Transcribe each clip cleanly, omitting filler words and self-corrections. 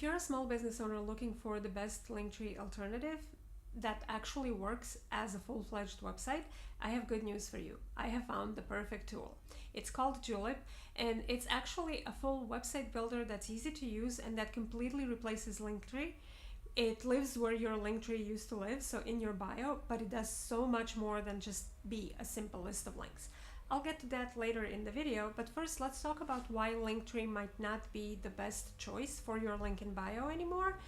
If you're a small business owner looking for the best Linktree alternative that actually works as a full-fledged website, I have good news for you. I have found the perfect tool. It's called Julip, and it's actually a full website builder that's easy to use and that completely replaces Linktree. It lives where your Linktree used to live, so in your bio, but it does so much more than just be a simple list of links. I'll get to that later in the video, but first let's talk about why Linktree might not be the best choice for your link in bio anymore.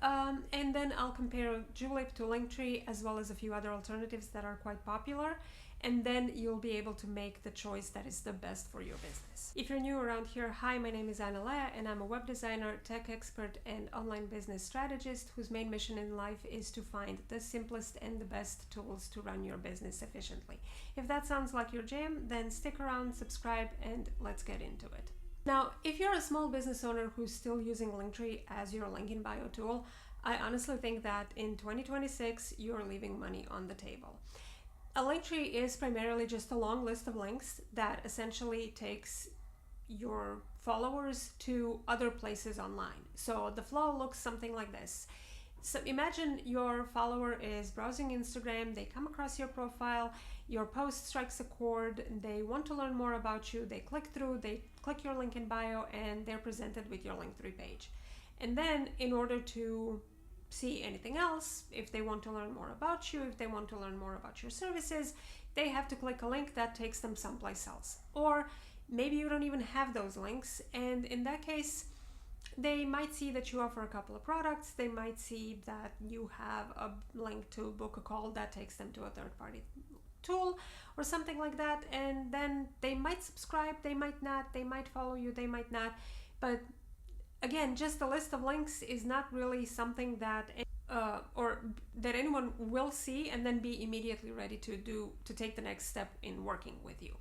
And then I'll compare Julip to Linktree as well as a few other alternatives that are quite popular, and then you'll be able to make the choice that is the best for your business. If you're new around here, hi, my name is Ana Lea, and I'm a web designer, tech expert, and online business strategist whose main mission in life is to find the simplest and the best tools to run your business efficiently. If that sounds like your jam, then stick around, subscribe, and let's get into it. Now, if you're a small business owner who's still using Linktree as your link in bio tool, I honestly think that in 2026, you're leaving money on the table. A Linktree is primarily just a long list of links that essentially takes your followers to other places online. So the flow looks something like this. So imagine your follower is browsing Instagram, they come across your profile, your post strikes a chord, they want to learn more about you, they click through, they click your link in bio, and they're presented with your Linktree page. And then in order to see anything else, if they want to learn more about you, if they want to learn more about your services, they have to click a link that takes them someplace else. Or maybe you don't even have those links, and in that case, they might see that you offer a couple of products, they might see that you have a link to book a call that takes them to a third-party tool or something like that, and then they might subscribe, they might not, they might follow you, they might not. But again, just a list of links is not really something that that anyone will see and then be immediately ready to take the next step in working with you.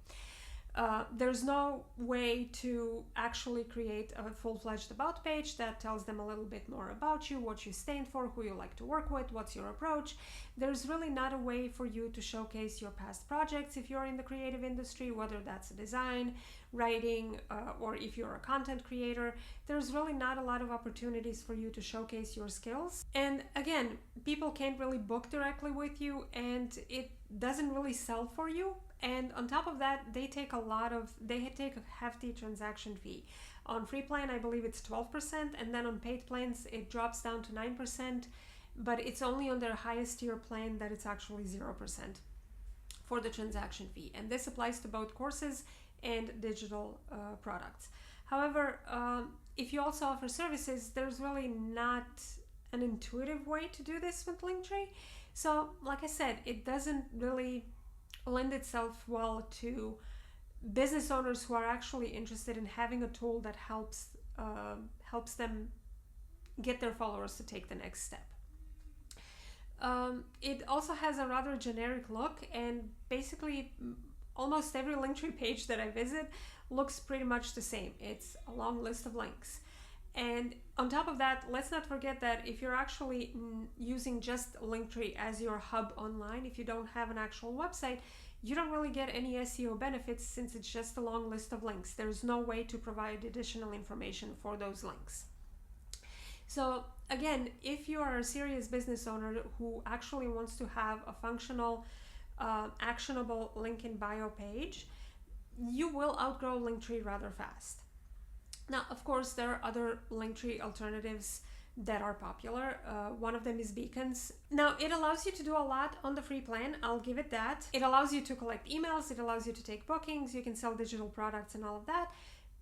There's no way to actually create a full-fledged about page that tells them a little bit more about you, what you stand for, who you like to work with, what's your approach. There's really not a way for you to showcase your past projects if you're in the creative industry, whether that's design, writing, or if you're a content creator. There's really not a lot of opportunities for you to showcase your skills. And again, people can't really book directly with you, and it doesn't really sell for you. And on top of that, they take a hefty transaction fee. On free plan, I believe it's 12%, and then on paid plans, it drops down to 9%, but it's only on their highest tier plan that it's actually 0% for the transaction fee. And this applies to both courses and digital products. However, if you also offer services, there's really not an intuitive way to do this with Linktree. So, like I said, it doesn't really lend itself well to business owners who are actually interested in having a tool that helps them get their followers to take the next step. It also has a rather generic look, and basically almost every Linktree page that I visit looks pretty much the same. It's a long list of links. And on top of that, let's not forget that if you're actually using just Linktree as your hub online, if you don't have an actual website, you don't really get any SEO benefits since it's just a long list of links. There's no way to provide additional information for those links. So again, if you are a serious business owner who actually wants to have a functional, actionable link in bio page, you will outgrow Linktree rather fast. Now, of course, there are other Linktree alternatives that are popular. One of them is Beacons. Now, it allows you to do a lot on the free plan, I'll give it that. It allows you to collect emails, it allows you to take bookings, you can sell digital products and all of that.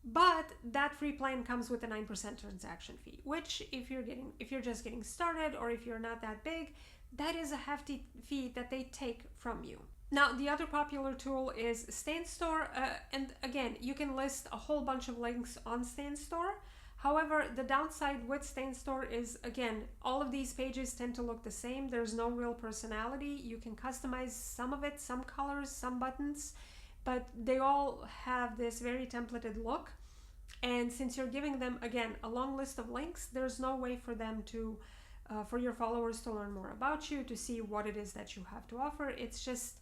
But that free plan comes with a 9% transaction fee, which if you're just getting started or if you're not that big, that is a hefty fee that they take from you. Now, the other popular tool is StanStore, and again, you can list a whole bunch of links on StanStore. However, the downside with StanStore is, again, all of these pages tend to look the same. There's no real personality. You can customize some of it, some colors, some buttons, but they all have this very templated look. And since you're giving them, again, a long list of links, there's no way for them to, for your followers to learn more about you, to see what it is that you have to offer. It's just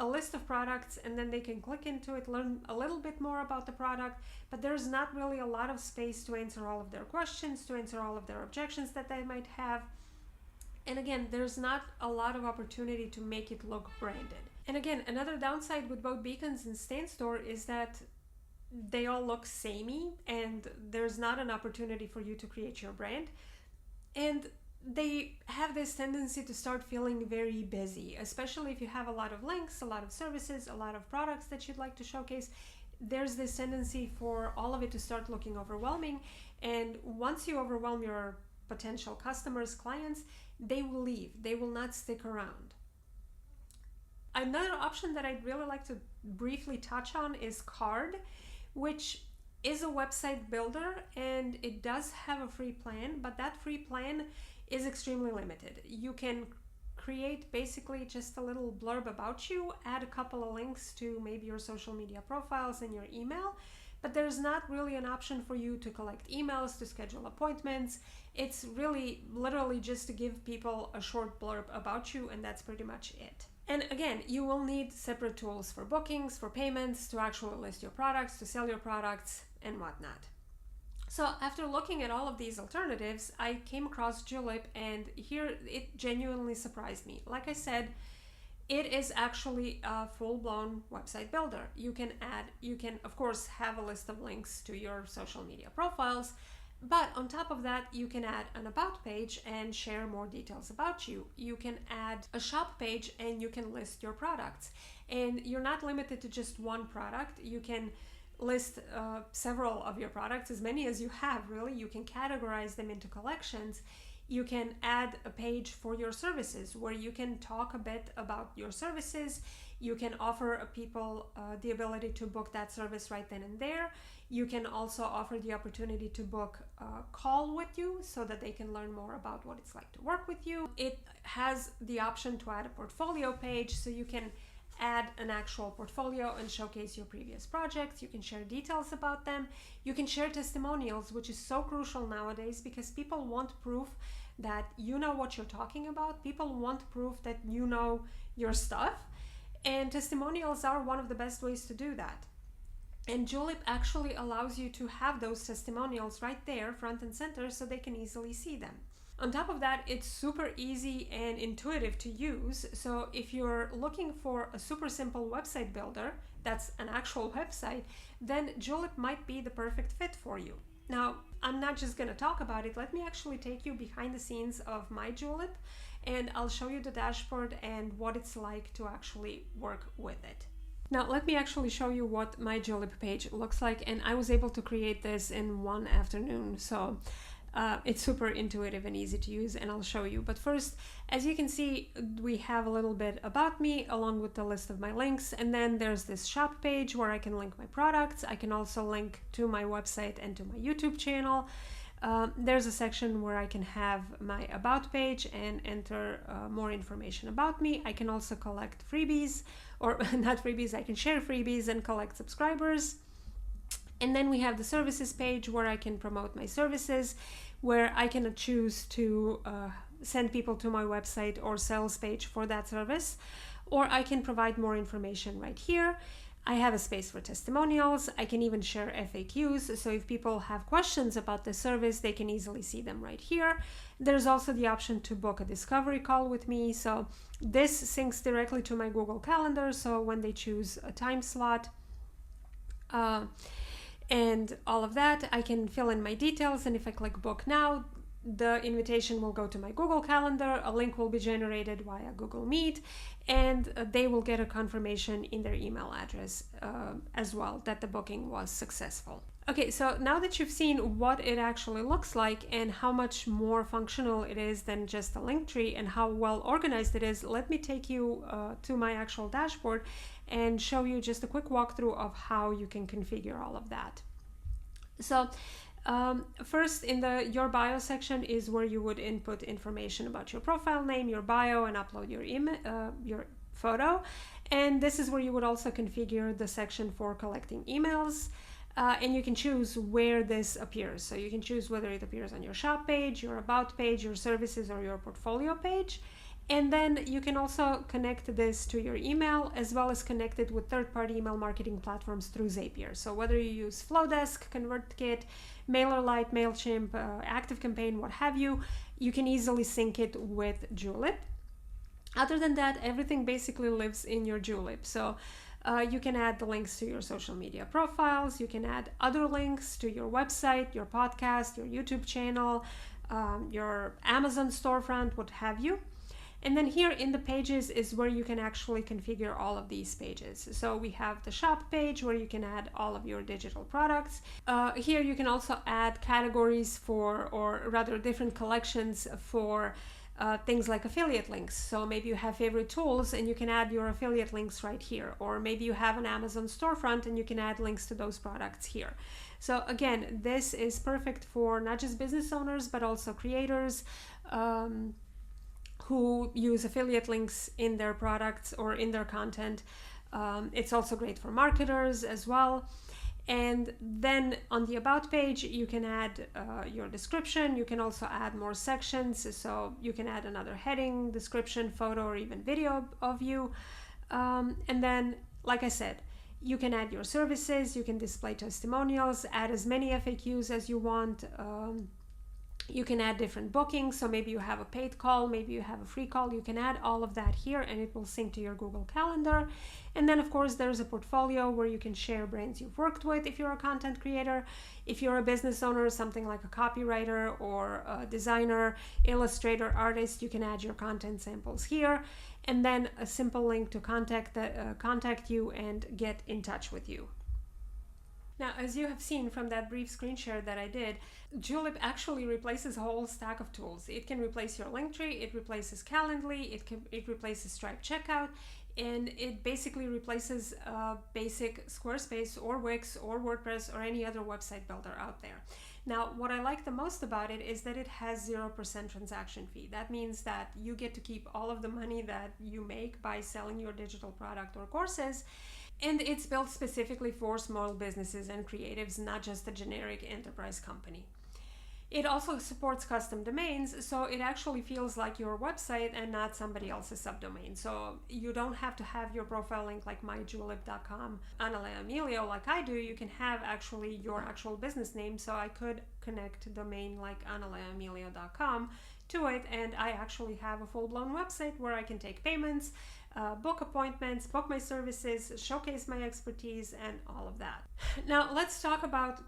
a list of products, and then they can click into it, learn a little bit more about the product, but there's not really a lot of space to answer all of their questions, to answer all of their objections that they might have. And again, there's not a lot of opportunity to make it look branded. And again, another downside with both Beacons and Stan Store is that they all look samey, and there's not an opportunity for you to create your brand. And they have this tendency to start feeling very busy, especially if you have a lot of links, a lot of services, a lot of products that you'd like to showcase. There's this tendency for all of it to start looking overwhelming. And once you overwhelm your potential customers, clients, they will leave. They will not stick around. Another option that I'd really like to briefly touch on is Card, which is a website builder, and it does have a free plan, but that free plan is extremely limited. You can create basically just a little blurb about you, add a couple of links to maybe your social media profiles and your email, but there's not really an option for you to collect emails, to schedule appointments. It's really literally just to give people a short blurb about you, and that's pretty much it. And again, you will need separate tools for bookings, for payments, to actually list your products, to sell your products, and whatnot. So after looking at all of these alternatives, I came across Julip, and here it genuinely surprised me. Like I said, it is actually a full-blown website builder. You can of course have a list of links to your social media profiles, but on top of that, you can add an about page and share more details about you. You can add a shop page and you can list your products. And you're not limited to just one product. You can list several of your products, as many as you have, really. You can categorize them into collections. You can add a page for your services where you can talk a bit about your services. You can offer people the ability to book that service right then and there. You can also offer the opportunity to book a call with you so that they can learn more about what it's like to work with you. It has the option to add a portfolio page, so you can add an actual portfolio and showcase your previous projects. You can share details about them. You can share testimonials, which is so crucial nowadays because people want proof that you know what you're talking about. People want proof that you know your stuff. And testimonials are one of the best ways to do that. And Julip actually allows you to have those testimonials right there, front and center, so they can easily see them. On top of that, it's super easy and intuitive to use. So if you're looking for a super simple website builder that's an actual website, then Julip might be the perfect fit for you. Now, I'm not just going to talk about it. Let me actually take you behind the scenes of my Julip, and I'll show you the dashboard and what it's like to actually work with it. Now, let me actually show you what my Julip page looks like, and I was able to create this in one afternoon, so it's super intuitive and easy to use, and I'll show you. But first, as you can see, we have a little bit about me along with the list of my links, and then there's this shop page where I can link my products. I can also link to my website and to my YouTube channel. There's a section where I can have my about page and enter more information about me. I can also collect freebies, or not freebies, I can share freebies and collect subscribers. And then we have the services page where I can promote my services, where I can choose to send people to my website or sales page for that service, or I can provide more information right here. I have a space for testimonials. I can even share FAQs, so if people have questions about the service, they can easily see them right here. There's also the option to book a discovery call with me, so this syncs directly to my Google Calendar, so when they choose a time slot and all of that, I can fill in my details, and if I click book now, the invitation will go to my Google Calendar, a link will be generated via Google Meet, and they will get a confirmation in their email address as well that the booking was successful. Okay, so now that you've seen what it actually looks like and how much more functional it is than just a Linktree and how well organized it is, let me take you to my actual dashboard and show you just a quick walkthrough of how you can configure all of that. So first, in the Your Bio section is where you would input information about your profile name, your bio, and upload your photo. And this is where you would also configure the section for collecting emails. And you can choose where this appears. So you can choose whether it appears on your shop page, your about page, your services, or your portfolio page. And then you can also connect this to your email, as well as connect it with third-party email marketing platforms through Zapier. So whether you use Flowdesk, ConvertKit, MailerLite, MailChimp, ActiveCampaign, what have you, you can easily sync it with Julip. Other than that, everything basically lives in your Julip. So you can add the links to your social media profiles. You can add other links to your website, your podcast, your YouTube channel, your Amazon storefront, what have you. And then here in the pages is where you can actually configure all of these pages. So we have the shop page where you can add all of your digital products. Here you can also add categories for, or rather different collections for things like affiliate links. So maybe you have favorite tools and you can add your affiliate links right here. Or maybe you have an Amazon storefront and you can add links to those products here. So again, this is perfect for not just business owners, but also creators, who use affiliate links in their products or in their content. It's also great for marketers as well. And then on the About page, you can add your description. You can also add more sections. So you can add another heading, description, photo, or even video of you. And then, like I said, you can add your services. You can display testimonials, add as many FAQs as you want. You can add different bookings, so maybe you have a paid call, maybe you have a free call. You can add all of that here and it will sync to your Google Calendar. And then of course there's a portfolio where you can share brands you've worked with if you're a content creator. If you're a business owner, something like a copywriter or a designer, illustrator, artist, you can add your content samples here. And then a simple link to contact you and get in touch with you. Now, as you have seen from that brief screen share that I did, Julip actually replaces a whole stack of tools. It can replace your Linktree, it replaces Calendly, it replaces Stripe Checkout, and it basically replaces basic Squarespace or Wix or WordPress or any other website builder out there. Now, what I like the most about it is that it has 0% transaction fee. That means that you get to keep all of the money that you make by selling your digital product or courses. And it's built specifically for small businesses and creatives, not just a generic enterprise company. It also supports custom domains, so it actually feels like your website and not somebody else's subdomain. So you don't have to have your profile link like myjulip.com, Ana Lea Emilio, like I do. You can have actually your actual business name. So I could connect a domain like analeaemilio.com to it, and I actually have a full-blown website where I can take payments, book appointments, book my services, showcase my expertise, and all of that. Now let's talk about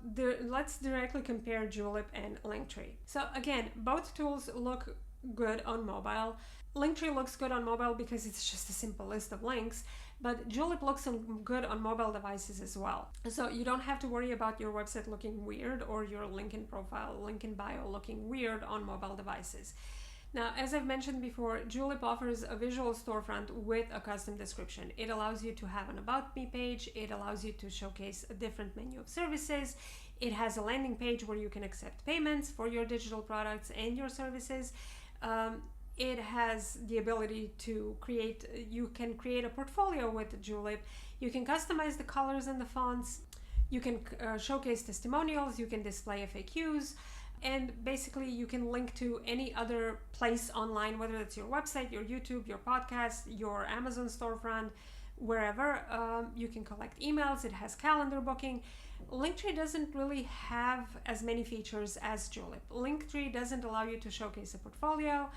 let's directly compare Julip and Linktree. So again, both tools look good on mobile. Linktree looks good on mobile because it's just a simple list of links, but Julip looks good on mobile devices as well. So you don't have to worry about your website looking weird or your link in profile, link in bio looking weird on mobile devices. Now, as I've mentioned before, Julip offers a visual storefront with a custom description. It allows you to have an About Me page. It allows you to showcase a different menu of services. It has a landing page where you can accept payments for your digital products and your services. It has the ability to you can create a portfolio with Julip. You can customize the colors and the fonts. You can showcase testimonials. You can display FAQs. And basically you can link to any other place online, whether it's your website, your YouTube, your podcast, your Amazon storefront, wherever. You can collect emails. It has calendar booking. Linktree doesn't really have as many features as Julip. Linktree doesn't allow you to showcase a portfolio.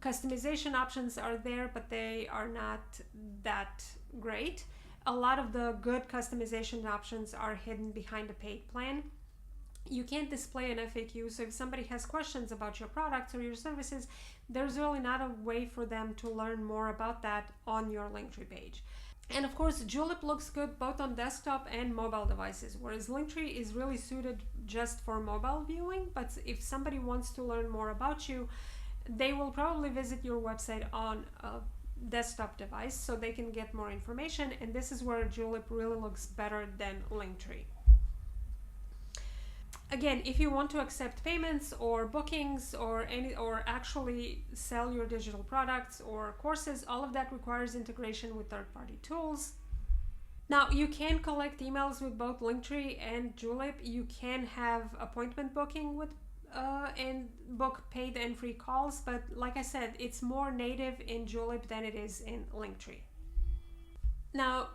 Customization options are there, but they are not that great. A lot of the good customization options are hidden behind a paid plan. You can't display an FAQ, so if somebody has questions about your products or your services, there's really not a way for them to learn more about that on your Linktree page. And of course, Julip looks good both on desktop and mobile devices, whereas Linktree is really suited just for mobile viewing. But if somebody wants to learn more about you, they will probably visit your website on a desktop device so they can get more information. And this is where Julip really looks better than Linktree. Again, if you want to accept payments or bookings or actually sell your digital products or courses, all of that requires integration with third-party tools. Now, you can collect emails with both Linktree and Julip. You can have appointment booking with and book paid and free calls, but like I said, it's more native in Julip than it is in Linktree. Now,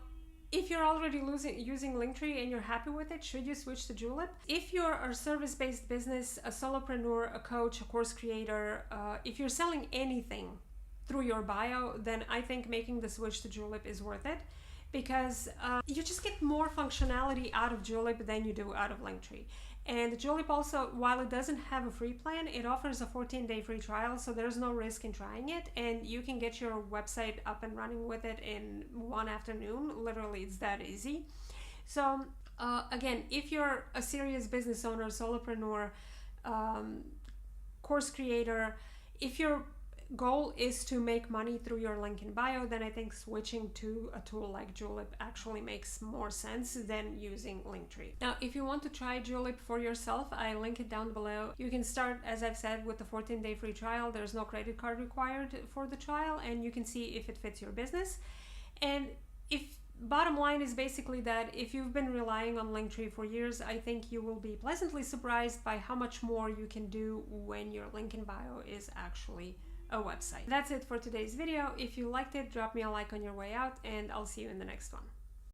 if you're already using Linktree and you're happy with it, should you switch to Julip? If you're a service-based business, a solopreneur, a coach, a course creator, if you're selling anything through your bio, then I think making the switch to Julip is worth it, because you just get more functionality out of Julip than you do out of Linktree. And Julip also, while it doesn't have a free plan, it offers a 14-day free trial, so there's no risk in trying it, and you can get your website up and running with it in one afternoon. Literally, it's that easy. So again, if you're a serious business owner, solopreneur, course creator, if your goal is to make money through your link in bio, then I think switching to a tool like Julip actually makes more sense than using Linktree. Now, if you want to try Julip for yourself, I link it down below. You can start, as I've said, with the 14-day free trial. There's no credit card required for the trial, and you can see if it fits your business. And bottom line is basically that if you've been relying on Linktree for years, I think you will be pleasantly surprised by how much more you can do when your link in bio is actually a website. That's it for today's video. If you liked it, drop me a like on your way out, and I'll see you in the next one.